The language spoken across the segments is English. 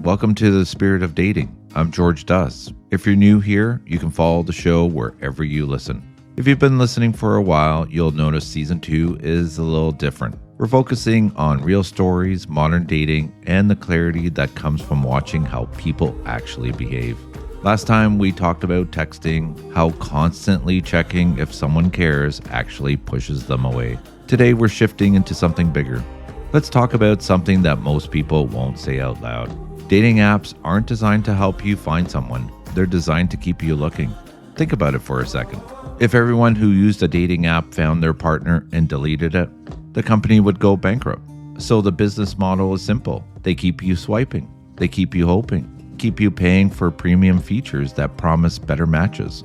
Welcome to the Spirit of Dating. I'm George Duss. If you're new here, you can follow the show wherever you listen. If you've been listening for a while, you'll notice season 2 is a little different. We're focusing on real stories, modern dating, and the clarity that comes from watching how people actually behave. Last time we talked about texting, how constantly checking if someone cares actually pushes them away. Today we're shifting into something bigger. Let's talk about something that most people won't say out loud. Dating apps aren't designed to help you find someone. They're designed to keep you looking. Think about it for a second. If everyone who used a dating app found their partner and deleted it, the company would go bankrupt. So the business model is simple. They keep you swiping. They keep you hoping. Keep you paying for premium features that promise better matches.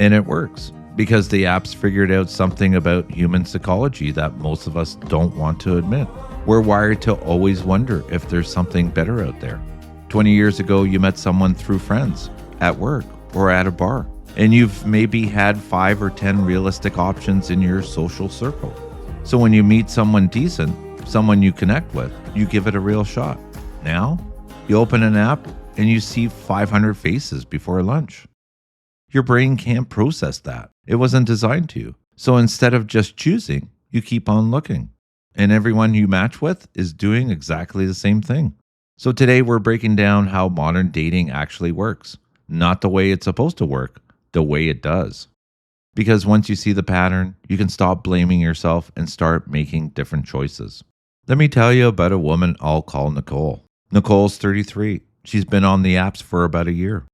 And it works because the apps figured out something about human psychology that most of us don't want to admit. We're wired to always wonder if there's something better out there. 20 years ago, you met someone through friends, at work, or at a bar, and you've maybe had 5 or 10 realistic options in your social circle. So when you meet someone decent, someone you connect with, you give it a real shot. Now, you open an app and you see 500 faces before lunch. Your brain can't process that. It wasn't designed to. So instead of just choosing, you keep on looking. And everyone you match with is doing exactly the same thing. So today we're breaking down how modern dating actually works. Not the way it's supposed to work, the way it does. Because once you see the pattern, you can stop blaming yourself and start making different choices. Let me tell you about a woman I'll call Nicole. Nicole's 33. She's been on the apps for about a year.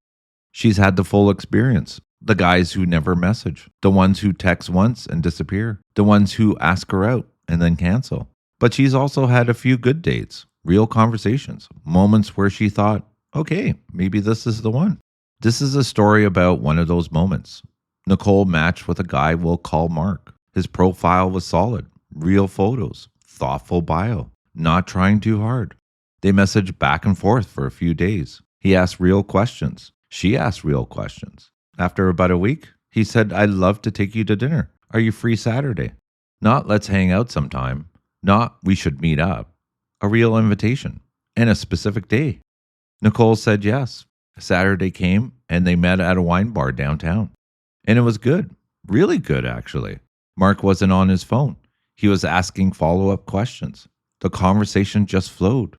She's had the full experience. The guys who never message. The ones who text once and disappear. The ones who ask her out and then cancel. But she's also had a few good dates. Real conversations. Moments where she thought, okay, maybe this is the one. This is a story about one of those moments. Nicole matched with a guy we'll call Mark. His profile was solid. Real photos. Thoughtful bio. Not trying too hard. They messaged back and forth for a few days. He asked real questions. She asked real questions. After about a week, he said, I'd love to take you to dinner. Are you free Saturday? Not let's hang out sometime. Not we should meet up. A real invitation. And a specific day. Nicole said yes. Saturday came and they met at a wine bar downtown. And it was good. Really good, actually. Mark wasn't on his phone. He was asking follow-up questions. The conversation just flowed.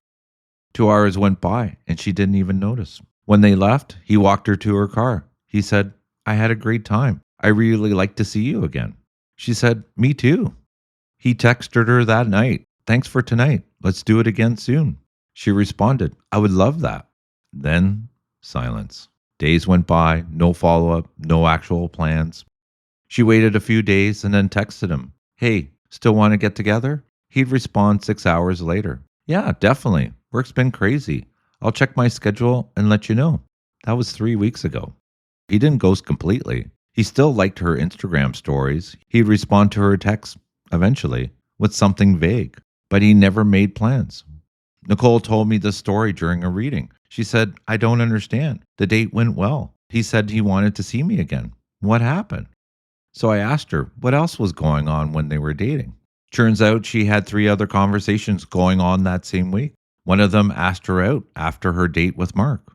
2 hours went by and she didn't even notice. When they left, he walked her to her car. He said, I had a great time. I really like to see you again. She said, me too. He texted her that night. Thanks for tonight. Let's do it again soon. She responded, I would love that. Then silence. Days went by, no follow-up, no actual plans. She waited a few days and then texted him, hey, still want to get together? He'd respond 6 hours later. Yeah, definitely. Work's been crazy. I'll check my schedule and let you know. That was 3 weeks ago. He didn't ghost completely. He still liked her Instagram stories. He'd respond to her texts, eventually, with something vague. But he never made plans. Nicole told me this story during a reading. She said, I don't understand. The date went well. He said he wanted to see me again. What happened? So I asked her what else was going on when they were dating. Turns out she had 3 other conversations going on that same week. One of them asked her out after her date with Mark.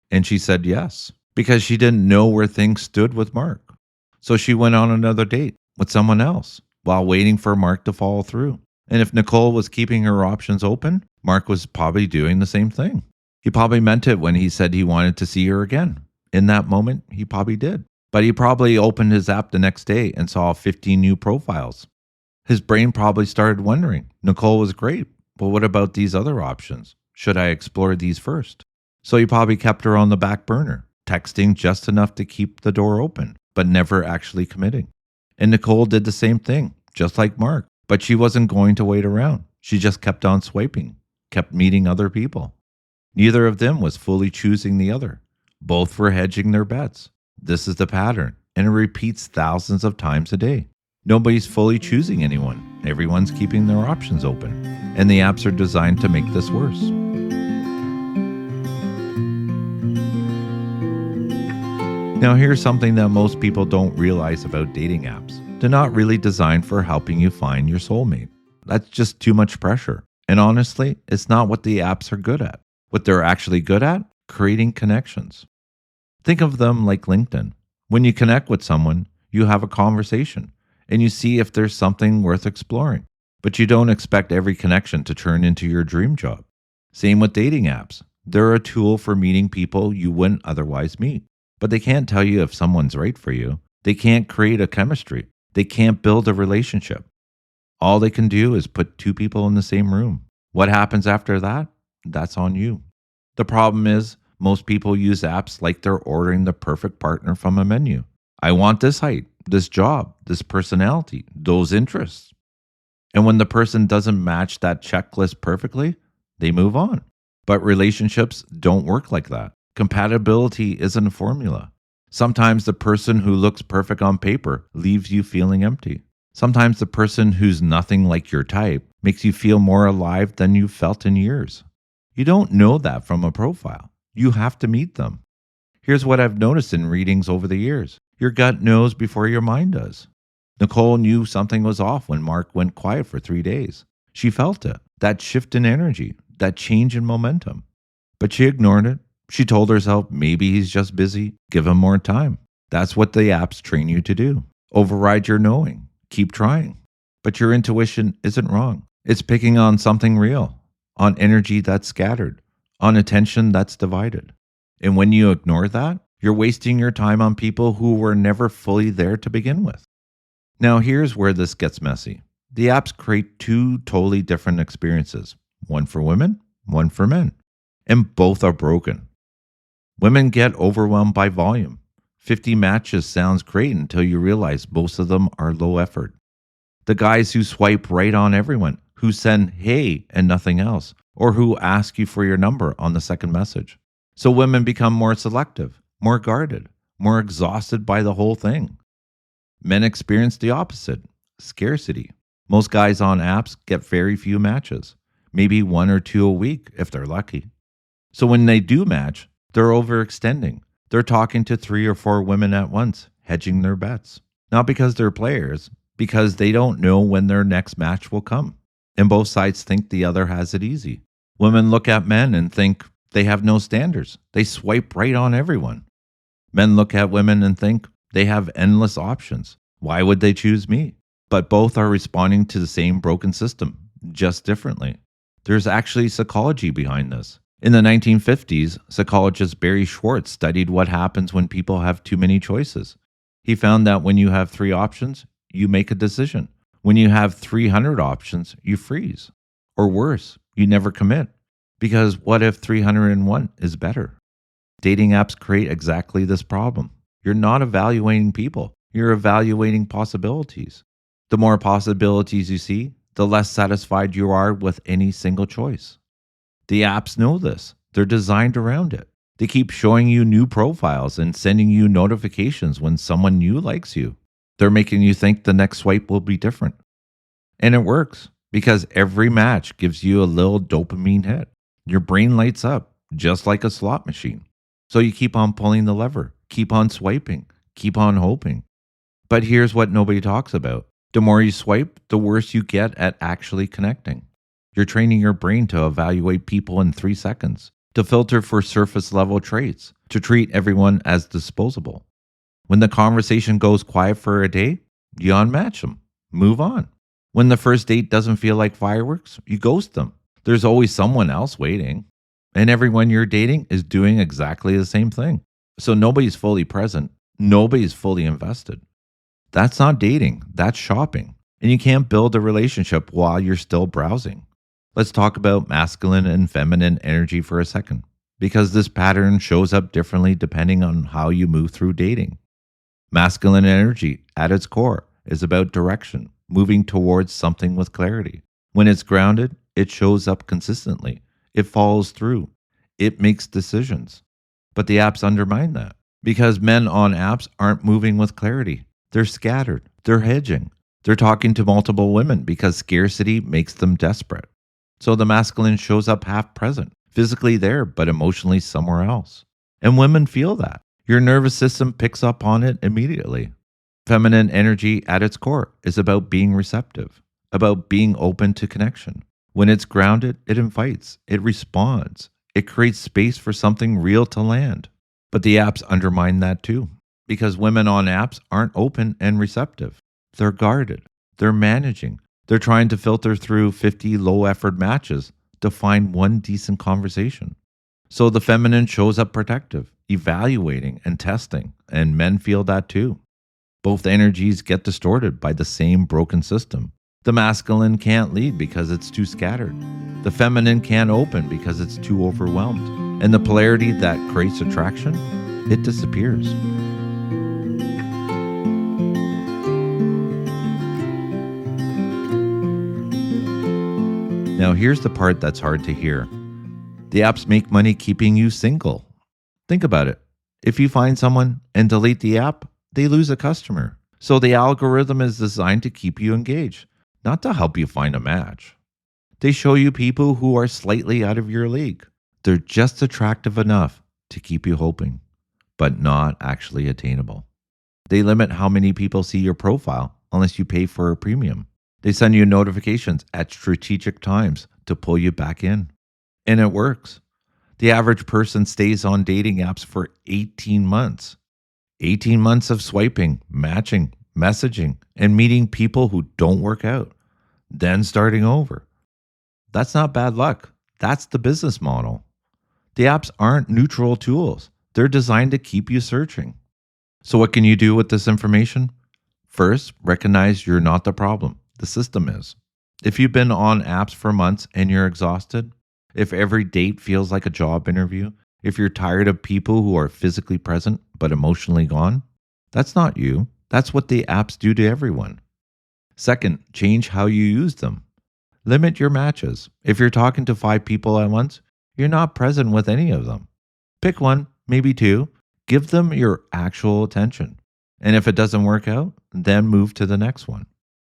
And she said yes, because she didn't know where things stood with Mark. So she went on another date with someone else while waiting for Mark to follow through. And if Nicole was keeping her options open, Mark was probably doing the same thing. He probably meant it when he said he wanted to see her again. In that moment, he probably did. But he probably opened his app the next day and saw 15 new profiles. His brain probably started wondering, Nicole was great, but what about these other options? Should I explore these first? So he probably kept her on the back burner, texting just enough to keep the door open, but never actually committing. And Nicole did the same thing, just like Mark. But she wasn't going to wait around. She just kept on swiping, kept meeting other people. Neither of them was fully choosing the other. Both were hedging their bets. This is the pattern, and it repeats thousands of times a day. Nobody's fully choosing anyone. Everyone's keeping their options open. And the apps are designed to make this worse. Now here's something that most people don't realize about dating apps. They're not really designed for helping you find your soulmate. That's just too much pressure. And honestly, it's not what the apps are good at. What they're actually good at? Creating connections. Think of them like LinkedIn. When you connect with someone, you have a conversation and you see if there's something worth exploring. But you don't expect every connection to turn into your dream job. Same with dating apps. They're a tool for meeting people you wouldn't otherwise meet. But they can't tell you if someone's right for you. They can't create a chemistry. They can't build a relationship. All they can do is put two people in the same room. What happens after that? That's on you. The problem is, most people use apps like they're ordering the perfect partner from a menu. I want this height, this job, this personality, those interests. And when the person doesn't match that checklist perfectly, they move on. But relationships don't work like that. Compatibility isn't a formula. Sometimes the person who looks perfect on paper leaves you feeling empty. Sometimes the person who's nothing like your type makes you feel more alive than you've felt in years. You don't know that from a profile. You have to meet them. Here's what I've noticed in readings over the years. Your gut knows before your mind does. Nicole knew something was off when Mark went quiet for 3 days. She felt it, that shift in energy, that change in momentum. But she ignored it. She told herself maybe he's just busy, give him more time. That's what the apps train you to do. Override your knowing. Keep trying. But your intuition isn't wrong. It's picking on something real, on energy that's scattered, on attention that's divided. And when you ignore that, you're wasting your time on people who were never fully there to begin with. Now, here's where this gets messy. The apps create two totally different experiences, one for women, one for men, and both are broken. Women get overwhelmed by volume. 50 matches sounds great until you realize most of them are low effort. The guys who swipe right on everyone, who send hey and nothing else, or who ask you for your number on the second message. So women become more selective, more guarded, more exhausted by the whole thing. Men experience the opposite, scarcity. Most guys on apps get very few matches, maybe one or two a week if they're lucky. So when they do match, they're overextending. They're talking to 3 or 4 women at once, hedging their bets. Not because they're players, because they don't know when their next match will come. And both sides think the other has it easy. Women look at men and think they have no standards. They swipe right on everyone. Men look at women and think they have endless options. Why would they choose me? But both are responding to the same broken system, just differently. There's actually psychology behind this. In the 1950s, psychologist Barry Schwartz studied what happens when people have too many choices. He found that when you have 3 options, you make a decision. When you have 300 options, you freeze. Or worse, you never commit. Because what if 301 is better? Dating apps create exactly this problem. You're not evaluating people, you're evaluating possibilities. The more possibilities you see, the less satisfied you are with any single choice. The apps know this. They're designed around it. They keep showing you new profiles and sending you notifications when someone new likes you. They're making you think the next swipe will be different. And it works because every match gives you a little dopamine hit. Your brain lights up just like a slot machine. So you keep on pulling the lever, keep on swiping, keep on hoping. But here's what nobody talks about. The more you swipe, the worse you get at actually connecting. You're training your brain to evaluate people in 3 seconds, to filter for surface level traits, to treat everyone as disposable. When the conversation goes quiet for a day, you unmatch them, move on. When the first date doesn't feel like fireworks, you ghost them. There's always someone else waiting. And everyone you're dating is doing exactly the same thing. So nobody's fully present, nobody's fully invested. That's not dating, that's shopping. And you can't build a relationship while you're still browsing. Let's talk about masculine and feminine energy for a second, because this pattern shows up differently depending on how you move through dating. Masculine energy, at its core, is about direction, moving towards something with clarity. When it's grounded, it shows up consistently. It follows through. It makes decisions. But the apps undermine that, because men on apps aren't moving with clarity. They're scattered. They're hedging. They're talking to multiple women because scarcity makes them desperate. So the masculine shows up half present, physically there, but emotionally somewhere else. And women feel that. Your nervous system picks up on it immediately. Feminine energy at its core is about being receptive, about being open to connection. When it's grounded, it invites, it responds, It creates space for something real to land. But the apps undermine that too, because women on apps aren't open and receptive. They're guarded. They're managing. They're trying to filter through 50 low effort matches to find one decent conversation. So the feminine shows up protective, evaluating and testing, and men feel that too. Both energies get distorted by the same broken system. The masculine can't lead because it's too scattered. The feminine can't open because it's too overwhelmed. And the polarity that creates attraction, it disappears. Now here's the part that's hard to hear. The apps make money keeping you single. Think about it. If you find someone and delete the app, they lose a customer. So the algorithm is designed to keep you engaged, not to help you find a match. They show you people who are slightly out of your league. They're just attractive enough to keep you hoping, but not actually attainable. They limit how many people see your profile unless you pay for a premium. They send you notifications at strategic times to pull you back in. And it works. The average person stays on dating apps for 18 months. 18 months of swiping, matching, messaging, and meeting people who don't work out, then starting over. That's not bad luck. That's the business model. The apps aren't neutral tools. They're designed to keep you searching. So what can you do with this information? First, recognize you're not the problem. The system is. If you've been on apps for months and you're exhausted, if every date feels like a job interview, if you're tired of people who are physically present but emotionally gone, that's not you. That's what the apps do to everyone. Second, change how you use them. Limit your matches. If you're talking to 5 people at once, you're not present with any of them. Pick one, maybe 2. Give them your actual attention. And if it doesn't work out, then move to the next one.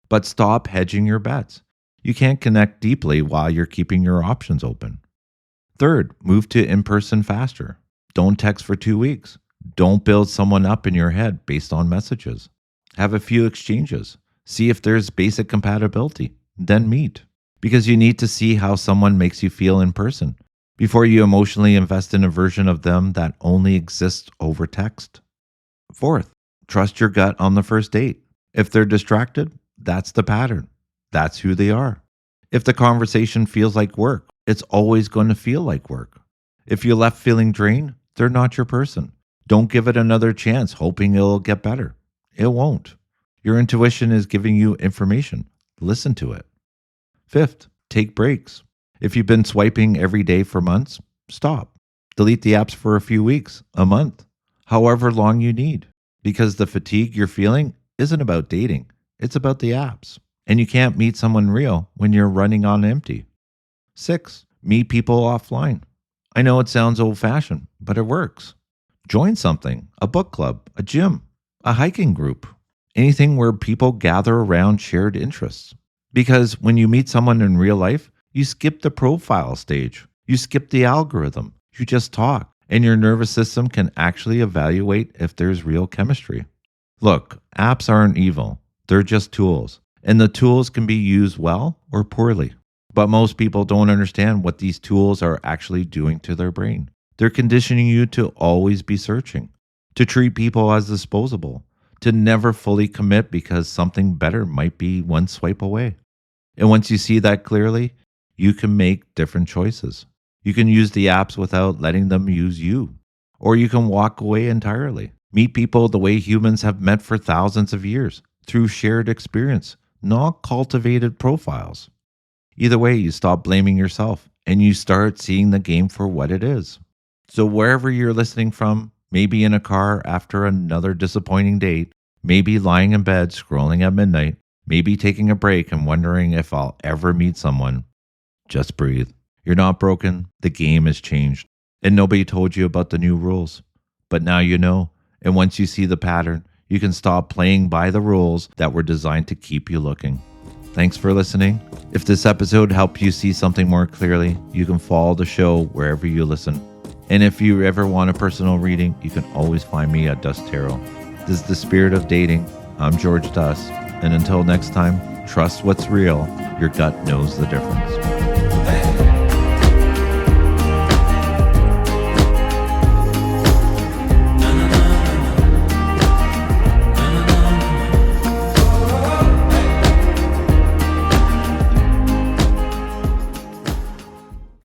But stop hedging your bets. You can't connect deeply while you're keeping your options open. Third, move to in-person faster. Don't text for 2 weeks. Don't build someone up in your head based on messages. Have a few exchanges. See if there's basic compatibility. Then meet. Because you need to see how someone makes you feel in person before you emotionally invest in a version of them that only exists over text. Fourth, trust your gut on the first date. If they're distracted, that's the pattern. That's who they are. If the conversation feels like work, it's always going to feel like work. If you left feeling drained, they're not your person. Don't give it another chance hoping it'll get better. It won't. Your intuition is giving you information. Listen to it. Fifth, take breaks. If you've been swiping every day for months, stop. Delete the apps for a few weeks, a month, however long you need. Because the fatigue you're feeling isn't about dating. It's about the apps. And you can't meet someone real when you're running on empty. 6, meet people offline. I know it sounds old-fashioned, but it works. Join something, a book club, a gym, a hiking group, anything where people gather around shared interests. Because when you meet someone in real life, you skip the profile stage. You skip the algorithm. You just talk, and your nervous system can actually evaluate if there's real chemistry. Look, apps aren't evil. They're just tools. And the tools can be used well or poorly. But most people don't understand what these tools are actually doing to their brain. They're conditioning you to always be searching, to treat people as disposable, to never fully commit because something better might be one swipe away. And once you see that clearly, you can make different choices. You can use the apps without letting them use you. Or you can walk away entirely. Meet people the way humans have met for thousands of years, through shared experience, not cultivated profiles. Either way, you stop blaming yourself and you start seeing the game for what it is. So wherever you're listening from, maybe in a car after another disappointing date, maybe lying in bed scrolling at midnight, maybe taking a break and wondering if I'll ever meet someone, just breathe. You're not broken. The game has changed. And nobody told you about the new rules. But now you know. And once you see the pattern, you can stop playing by the rules that were designed to keep you looking. Thanks for listening. If this episode helped you see something more clearly, you can follow the show wherever you listen. And if you ever want a personal reading, you can always find me at Dust Tarot. This is The Spirit of Dating. I'm George Dust. And until next time, trust what's real. Your gut knows the difference.